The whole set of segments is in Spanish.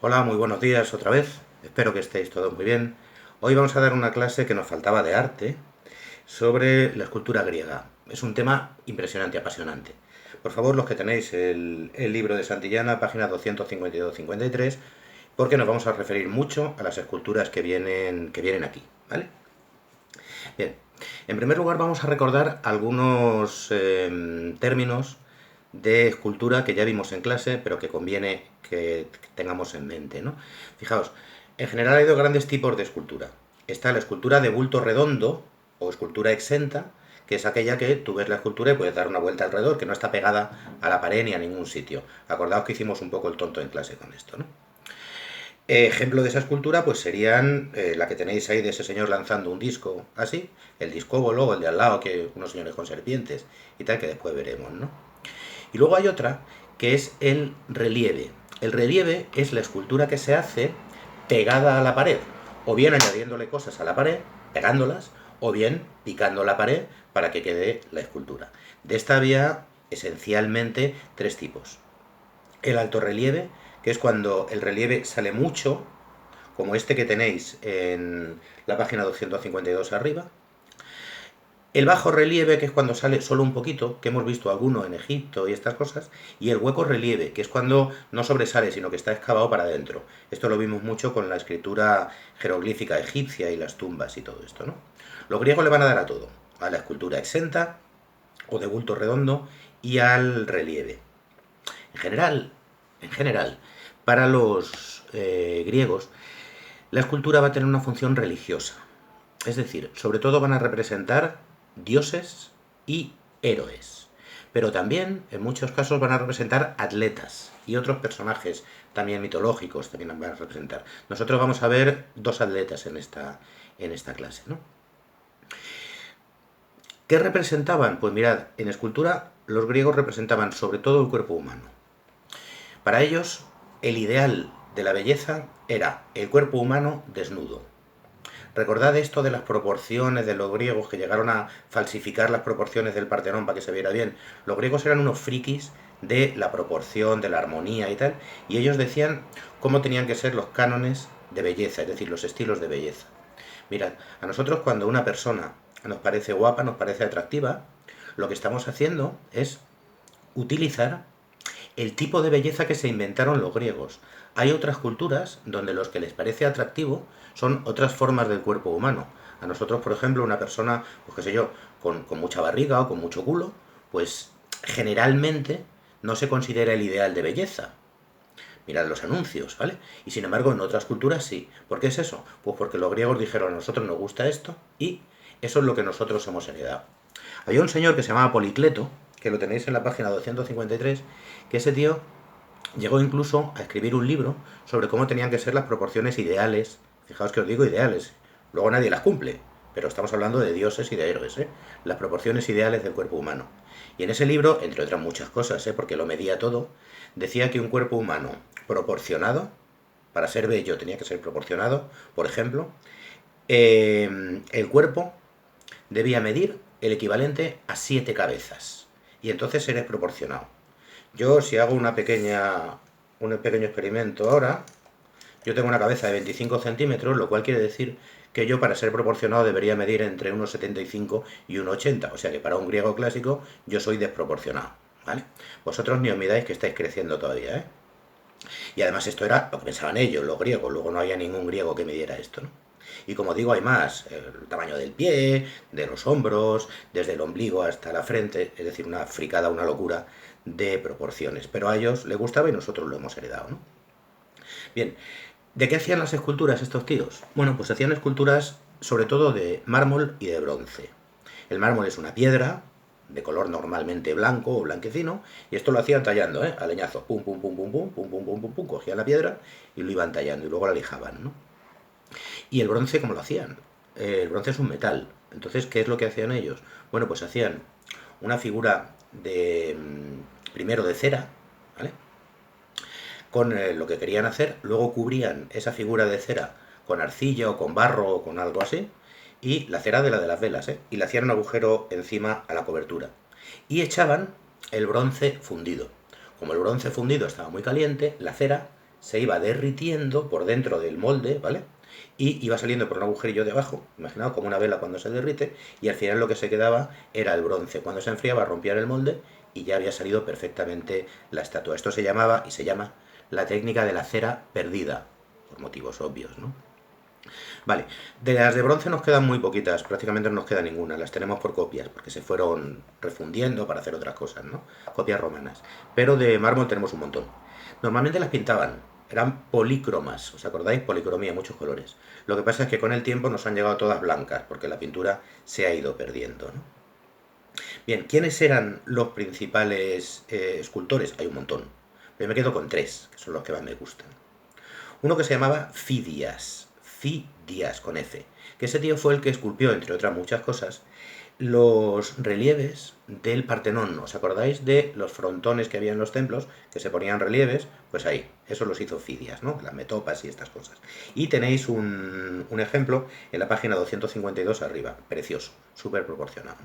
Hola, muy buenos días otra vez. Espero que estéis todos muy bien. Hoy vamos a dar una clase que nos faltaba de arte sobre la escultura griega. Es un tema impresionante, apasionante. Por favor, los que tenéis el libro de Santillana, páginas 252-53, porque nos vamos a referir mucho a las esculturas que vienen aquí, ¿vale? Bien, en primer lugar vamos a recordar algunos términos de escultura que ya vimos en clase, pero que conviene que tengamos en mente, ¿no? Fijaos, en general hay dos grandes tipos de escultura. Está la escultura de bulto redondo o escultura exenta, que es aquella que tú ves la escultura y puedes dar una vuelta alrededor, que no está pegada a la pared ni a ningún sitio. Acordaos que hicimos un poco el tonto en clase con esto, ¿no? Ejemplo de esa escultura, pues serían la que tenéis ahí de ese señor lanzando un disco así, el discóbolo, o el de al lado, que unos señores con serpientes y tal, que después veremos, ¿no? Y luego hay otra que es el relieve. El relieve es la escultura que se hace pegada a la pared, o bien añadiéndole cosas a la pared, pegándolas, o bien picando la pared para que quede la escultura. De esta había esencialmente tres tipos. El alto relieve, que es cuando el relieve sale mucho, como este que tenéis en la página 252 arriba. El bajo relieve, que es cuando sale solo un poquito, que hemos visto alguno en Egipto y estas cosas. Y el hueco relieve, que es cuando no sobresale, sino que está excavado para adentro. Esto lo vimos mucho con la escritura jeroglífica egipcia y las tumbas y todo esto, ¿no? Los griegos le van a dar a todo. A la escultura exenta, o de bulto redondo, y al relieve. En general, para los griegos, la escultura va a tener una función religiosa. Es decir, sobre todo van a representar dioses y héroes. Pero también, en muchos casos, van a representar atletas y otros personajes también mitológicos también van a representar. Nosotros vamos a ver dos atletas en esta clase, ¿no? ¿Qué representaban? Pues mirad, en escultura los griegos representaban sobre todo el cuerpo humano. Para ellos, el ideal de la belleza era el cuerpo humano desnudo. Recordad esto de las proporciones de los griegos que llegaron a falsificar las proporciones del Partenón para que se viera bien. Los griegos eran unos frikis de la proporción, de la armonía y tal, y ellos decían cómo tenían que ser los cánones de belleza, es decir, los estilos de belleza. Mirad, a nosotros cuando una persona nos parece guapa, nos parece atractiva, lo que estamos haciendo es utilizar el tipo de belleza que se inventaron los griegos. Hay otras culturas donde los que les parece atractivo son otras formas del cuerpo humano. A nosotros, por ejemplo, una persona, pues qué sé yo, con mucha barriga o con mucho culo, pues generalmente no se considera el ideal de belleza. Mirad los anuncios, ¿vale? Y sin embargo, en otras culturas sí. ¿Por qué es eso? Pues porque los griegos dijeron, a nosotros nos gusta esto y eso es lo que nosotros hemos heredado. Había un señor que se llamaba Policleto, que lo tenéis en la página 253, que ese tío llegó incluso a escribir un libro sobre cómo tenían que ser las proporciones ideales. Fijaos que os digo ideales. Luego nadie las cumple, pero estamos hablando de dioses y de héroes, ¿eh? Las proporciones ideales del cuerpo humano. Y en ese libro, entre otras muchas cosas, porque lo medía todo, decía que un cuerpo humano proporcionado, para ser bello tenía que ser proporcionado, por ejemplo, el cuerpo debía medir el equivalente a 7 cabezas. Y entonces eres proporcionado. Yo, si hago un pequeño experimento ahora, yo tengo una cabeza de 25 centímetros, lo cual quiere decir que yo, para ser proporcionado, debería medir entre unos 75 y unos 80. O sea que para un griego clásico yo soy desproporcionado, ¿vale? Vosotros ni os midáis que estáis creciendo todavía, ¿eh? Y además esto era lo que pensaban ellos, los griegos. Luego no había ningún griego que midiera esto, ¿no? Y como digo, hay más. El tamaño del pie, de los hombros, desde el ombligo hasta la frente. Es decir, una fricada, una locura de proporciones. Pero a ellos les gustaba y nosotros lo hemos heredado, ¿no? Bien, ¿de qué hacían las esculturas estos tíos? Bueno, pues hacían esculturas sobre todo de mármol y de bronce. El mármol es una piedra de color normalmente blanco o blanquecino, y esto lo hacían tallando, ¿eh? A leñazo, pum, pum, pum, pum, pum, pum, pum, pum, pum, pum, cogían la piedra y lo iban tallando y luego la lijaban, ¿no? Y el bronce, ¿cómo lo hacían? El bronce es un metal. Entonces, ¿qué es lo que hacían ellos? Bueno, pues hacían una figura de primero de cera, ¿vale? Con lo que querían hacer, luego cubrían esa figura de cera con arcilla o con barro o con algo así, y la cera de la de las velas, ¿eh? Y le hacían un agujero encima a la cobertura. Y echaban el bronce fundido. Como el bronce fundido estaba muy caliente, la cera se iba derritiendo por dentro del molde, ¿vale? Y iba saliendo por un agujerillo de abajo, imaginaos como una vela cuando se derrite, y al final lo que se quedaba era el bronce. Cuando se enfriaba rompía el molde y ya había salido perfectamente la estatua. Esto se llamaba y se llama la técnica de la cera perdida, por motivos obvios, ¿no? Vale, de las de bronce nos quedan muy poquitas, prácticamente no nos queda ninguna, las tenemos por copias, porque se fueron refundiendo para hacer otras cosas, ¿no? Copias romanas. Pero de mármol tenemos un montón. Normalmente las pintaban, eran polícromas, ¿os acordáis? Policromía, muchos colores. Lo que pasa es que con el tiempo nos han llegado todas blancas, porque la pintura se ha ido perdiendo, ¿no? Bien, ¿quiénes eran los principales escultores? Hay un montón. Yo me quedo con tres, que son los que más me gustan. Uno que se llamaba Fidias, Fidias con F, que ese tío fue el que esculpió, entre otras muchas cosas, los relieves del Partenón. ¿Os acordáis de los frontones que había en los templos que se ponían relieves? Pues ahí, eso los hizo Fidias, ¿no? Las metopas y estas cosas. Y tenéis un ejemplo en la página 252 arriba, precioso, súper proporcionado.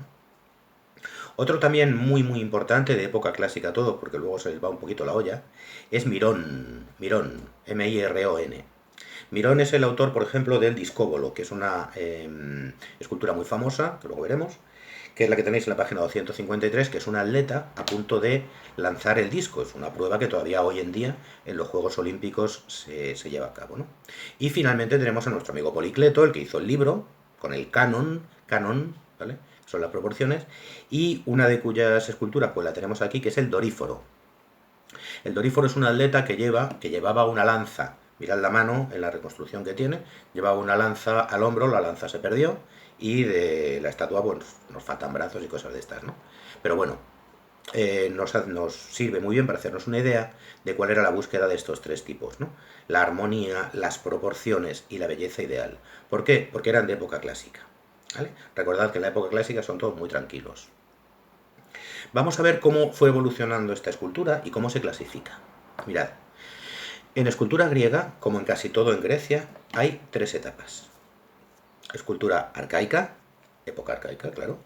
Otro también muy muy importante, de época clásica todo, porque luego se les va un poquito la olla, es Mirón, Mirón, M-I-R-O-N. Mirón es el autor, por ejemplo, del Discóbolo, que es una escultura muy famosa, que luego veremos, que es la que tenéis en la página 253, que es un atleta a punto de lanzar el disco. Es una prueba que todavía hoy en día en los Juegos Olímpicos se lleva a cabo, ¿no? Y finalmente tenemos a nuestro amigo Policleto, el que hizo el libro, con el canon, ¿vale? Son las proporciones, y una de cuyas esculturas pues la tenemos aquí, que es el Doríforo. El Doríforo es un atleta que llevaba una lanza. Mirad la mano en la reconstrucción que tiene, llevaba una lanza al hombro, la lanza se perdió y de la estatua pues, nos faltan brazos y cosas de estas, ¿no? Pero bueno, nos sirve muy bien para hacernos una idea de cuál era la búsqueda de estos tres tipos, ¿no? La armonía, las proporciones y la belleza ideal. ¿Por qué? Porque eran de época clásica, ¿vale? Recordad que en la época clásica son todos muy tranquilos. Vamos a ver cómo fue evolucionando esta escultura y cómo se clasifica. Mirad, en escultura griega, como en casi todo en Grecia, hay tres etapas. Escultura arcaica, época arcaica, claro.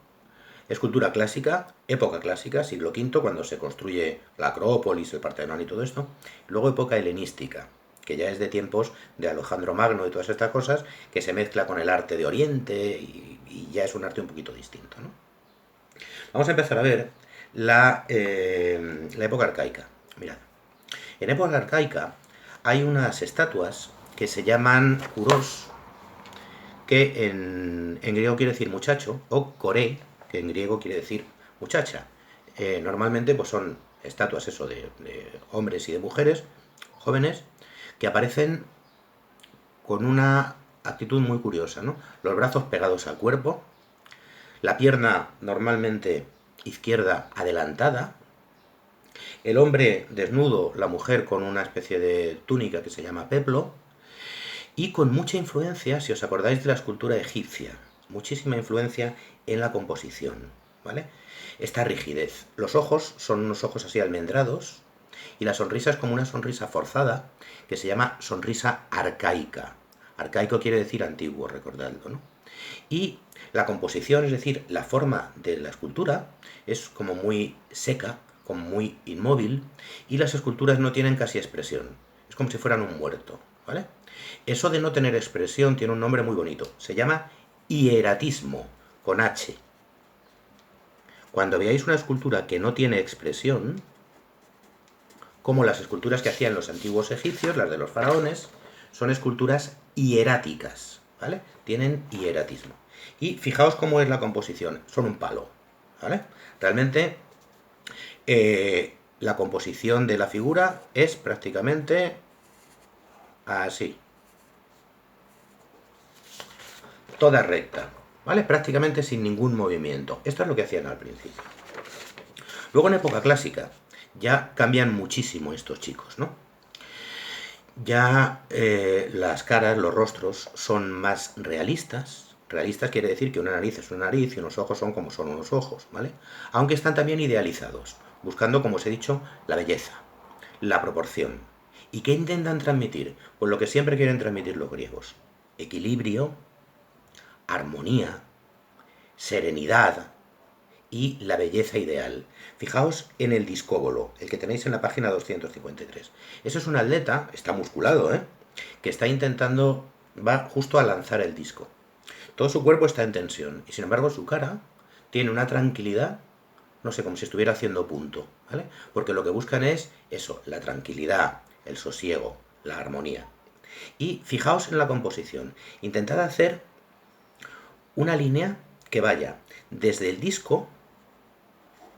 Escultura clásica, época clásica, siglo V, cuando se construye la Acrópolis, el Partenón y todo esto. Luego época helenística, que ya es de tiempos de Alejandro Magno y todas estas cosas, que se mezcla con el arte de Oriente y ya es un arte un poquito distinto, ¿no? Vamos a empezar a ver la época arcaica. Mirad, en época arcaica hay unas estatuas que se llaman kuros, que en griego quiere decir muchacho, o koré, que en griego quiere decir muchacha. Normalmente pues son estatuas eso de hombres y de mujeres jóvenes que aparecen con una actitud muy curiosa, ¿no? Los brazos pegados al cuerpo, la pierna normalmente izquierda adelantada, el hombre desnudo, la mujer con una especie de túnica que se llama peplo, y con mucha influencia, si os acordáis de la escultura egipcia, muchísima influencia en la composición, ¿vale? Esta rigidez. Los ojos son unos ojos así almendrados, y la sonrisa es como una sonrisa forzada, que se llama sonrisa arcaica. Arcaico quiere decir antiguo, recordadlo, ¿no? Y la composición, es decir, la forma de la escultura, es como muy seca, como muy inmóvil, y las esculturas no tienen casi expresión. Es como si fueran un muerto, ¿vale? Eso de no tener expresión tiene un nombre muy bonito. Se llama hieratismo, con H. Cuando veáis una escultura que no tiene expresión, como las esculturas que hacían los antiguos egipcios, las de los faraones, son esculturas hieráticas, ¿vale? Tienen hieratismo. Y fijaos cómo es la composición, son un palo, ¿vale? Realmente la composición de la figura es prácticamente así. Toda recta, ¿vale? Prácticamente sin ningún movimiento. Esto es lo que hacían al principio. Luego en época clásica ya cambian muchísimo estos chicos, ¿no? Ya las caras, los rostros son más realistas. Realistas quiere decir que una nariz es una nariz y unos ojos son como son unos ojos, ¿vale? Aunque están también idealizados, buscando, como os he dicho, la belleza, la proporción. ¿Y qué intentan transmitir? Pues lo que siempre quieren transmitir los griegos. Equilibrio, armonía, serenidad y la belleza ideal. Fijaos en el discóbolo, el que tenéis en la página 253. Ese es un atleta, está musculado, que está intentando, va justo a lanzar el disco. Todo su cuerpo está en tensión y sin embargo su cara tiene una tranquilidad, no sé, como si estuviera haciendo punto, ¿vale? Porque lo que buscan es eso, la tranquilidad, el sosiego, la armonía. Y fijaos en la composición, intentad hacer una línea que vaya desde el disco,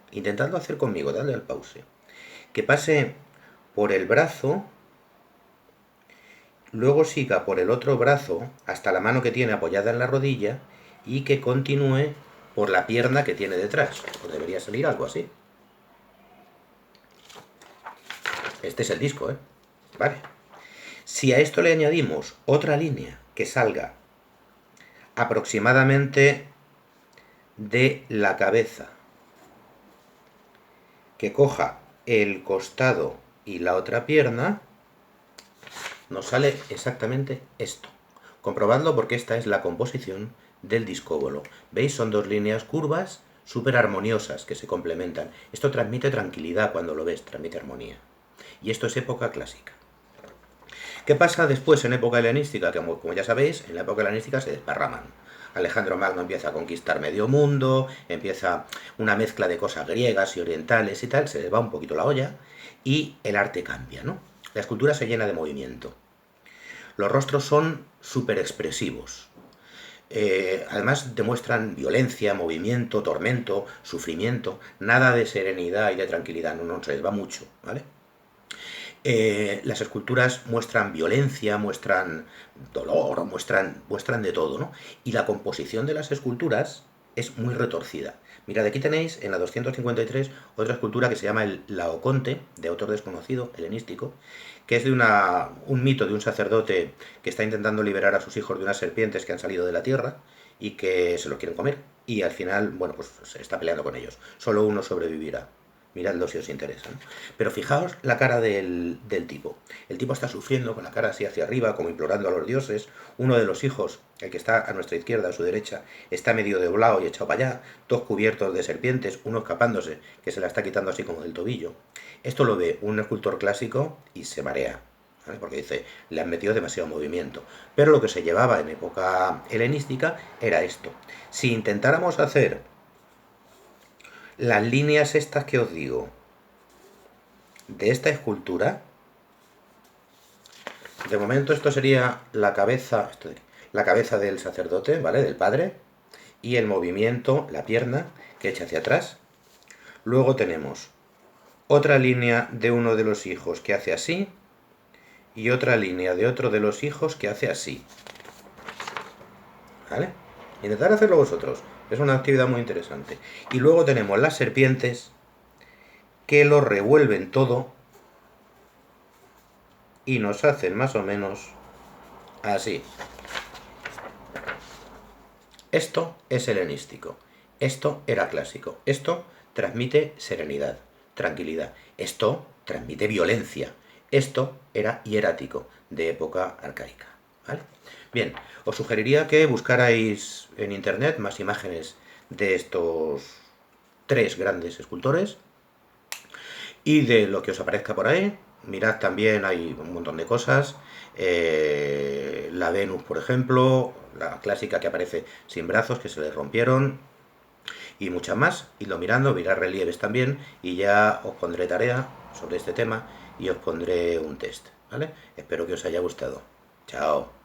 intentadlo hacer conmigo, dadle al pause, que pase por el brazo, luego siga por el otro brazo hasta la mano que tiene apoyada en la rodilla y que continúe por la pierna que tiene detrás. Pues debería salir algo así. Este es el disco, Vale. Si a esto le añadimos otra línea que salga aproximadamente de la cabeza, que coja el costado y la otra pierna, nos sale exactamente esto. Comprobadlo porque esta es la composición del discóbolo. ¿Veis? Son dos líneas curvas súper armoniosas que se complementan. Esto transmite tranquilidad cuando lo ves, transmite armonía. Y esto es época clásica. ¿Qué pasa después en época helenística? Que como ya sabéis, en la época helenística se desparraman. Alejandro Magno empieza a conquistar medio mundo, empieza una mezcla de cosas griegas y orientales y tal, se les va un poquito la olla y el arte cambia, ¿no? La escultura se llena de movimiento. Los rostros son súper expresivos. Además demuestran violencia, movimiento, tormento, sufrimiento, nada de serenidad y de tranquilidad, no se les va mucho, ¿vale? Las esculturas muestran violencia, muestran dolor, muestran de todo, ¿no? Y la composición de las esculturas es muy retorcida. Mirad, aquí tenéis en la 253 otra escultura que se llama el Laoconte, de autor desconocido, helenístico, que es de un mito de un sacerdote que está intentando liberar a sus hijos de unas serpientes que han salido de la tierra y que se lo quieren comer. Y al final, bueno, pues se está peleando con ellos. Solo uno sobrevivirá. Miradlo si os interesa, ¿no? Pero fijaos la cara del tipo. El tipo está sufriendo con la cara así hacia arriba, como implorando a los dioses. Uno de los hijos, el que está a nuestra izquierda, a su derecha, está medio doblado y echado para allá, todos cubiertos de serpientes, uno escapándose, que se la está quitando así como del tobillo. Esto lo ve un escultor clásico y se marea, ¿vale? Porque dice, le han metido demasiado movimiento. Pero lo que se llevaba en época helenística era esto. Si intentáramos hacer las líneas estas que os digo de esta escultura, de momento esto sería la cabeza del sacerdote, ¿vale? Del padre, y el movimiento, la pierna que echa hacia atrás. Luego tenemos otra línea de uno de los hijos que hace así y otra línea de otro de los hijos que hace así, ¿vale? Intentad hacerlo vosotros, es una actividad muy interesante. Y luego tenemos las serpientes que lo revuelven todo y nos hacen más o menos así. Esto es helenístico, esto era clásico, esto transmite serenidad, tranquilidad, esto transmite violencia, esto era hierático, de época arcaica, ¿vale? Bien, os sugeriría que buscarais en internet más imágenes de estos tres grandes escultores y de lo que os aparezca por ahí. Mirad también, hay un montón de cosas. La Venus, por ejemplo, la clásica que aparece sin brazos, que se le rompieron, y muchas más. Idlo mirando, mirad relieves también, y ya os pondré tarea sobre este tema y os pondré un test, ¿vale? Espero que os haya gustado. Chao.